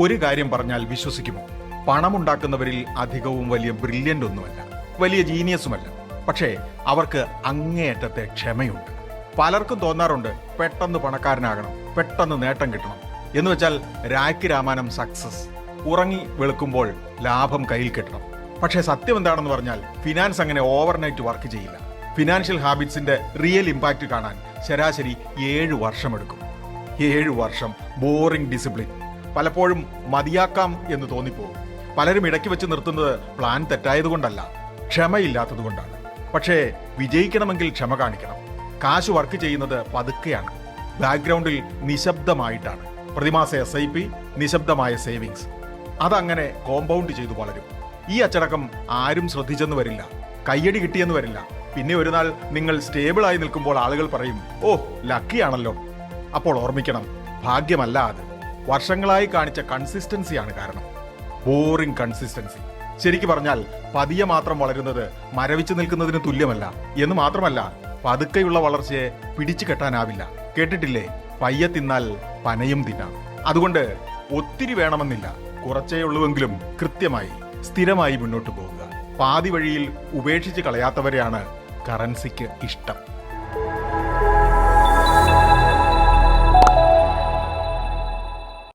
ഒരു കാര്യം പറഞ്ഞാൽ വിശ്വസിക്കുമോ? പണമുണ്ടാക്കുന്നവരിൽ അധികവും വലിയ ബ്രില്യൻ്റ് ഒന്നുമല്ല, വലിയ ജീനിയസുമല്ല. പക്ഷേ അവർക്ക് അങ്ങേയറ്റത്തെ ക്ഷമയുണ്ട്. പലർക്കും തോന്നാറുണ്ട് പെട്ടെന്ന് പണക്കാരനാകണം, പെട്ടെന്ന് നേട്ടം കിട്ടണം എന്ന് വെച്ചാൽ രാഖി രാമാനം സക്സസ്, ഉറങ്ങി വെളുക്കുമ്പോൾ ലാഭം കയ്യിൽ കിട്ടണം. പക്ഷേ സത്യം എന്താണെന്ന് പറഞ്ഞാൽ ഫിനാൻസ് അങ്ങനെ ഓവർനൈറ്റ് വർക്ക് ചെയ്യില്ല. ഫിനാൻഷ്യൽ ഹാബിറ്റ്സിന്റെ റിയൽ ഇമ്പാക്റ്റ് കാണാൻ ശരാശരി 7 വർഷമെടുക്കും. 7 വർഷം ബോറിംഗ് ഡിസിപ്ലിൻ. പലപ്പോഴും മതിയാക്കാം എന്ന് തോന്നിപ്പോകും. പലരും ഇടയ്ക്ക് വെച്ച് നിർത്തുന്നത് പ്ലാൻ തെറ്റായതുകൊണ്ടല്ല, ക്ഷമയില്ലാത്തത് കൊണ്ടാണ്. പക്ഷേ വിജയിക്കണമെങ്കിൽ ക്ഷമ കാണിക്കണം. കാശ് വർക്ക് ചെയ്യുന്നത് പതുക്കെയാണ്, ബാക്ക്ഗ്രൗണ്ടിൽ നിശബ്ദമായിട്ടാണ്. പ്രതിമാസ SIP, നിശബ്ദമായ സേവിങ്സ്, അതങ്ങനെ കോമ്പൗണ്ട് ചെയ്തു വളരും. ഈ അച്ചടക്കം ആരും ശ്രദ്ധിച്ചെന്ന് വരില്ല, കയ്യടി കിട്ടിയെന്ന് വരില്ല. പിന്നെ ഒരു നാൾ നിങ്ങൾ സ്റ്റേബിളായി നിൽക്കുമ്പോൾ ആളുകൾ പറയും, ഓ ലക്കിയാണല്ലോ. അപ്പോൾ ഓർമ്മിക്കണം, ഭാഗ്യമല്ല അത്, വർഷങ്ങളായി കാണിച്ച കൺസിസ്റ്റൻസിയാണ് കാരണം. Boring consistency. ശരിക്കു പറഞ്ഞാൽ പതിയെ മാത്രം വളരുന്നത് മരവിച്ചു നിൽക്കുന്നതിന് തുല്യമല്ല എന്ന് മാത്രമല്ല, പതുക്കെയുള്ള വളർച്ചയെ പിടിച്ചു കെട്ടാനാവില്ല. കേട്ടിട്ടില്ലേ, പയ്യെ തിന്നാൽ പനയും തിന്നാം. അതുകൊണ്ട് ഒത്തിരി വേണമെന്നില്ല, കുറച്ചേ ഉള്ളുവെങ്കിലും കൃത്യമായി സ്ഥിരമായി മുന്നോട്ട് പോകുക. പാതി വഴിയിൽ ഉപേക്ഷിച്ച് കളയാത്തവരെയാണ് കറൻസിക്ക് ഇഷ്ടം.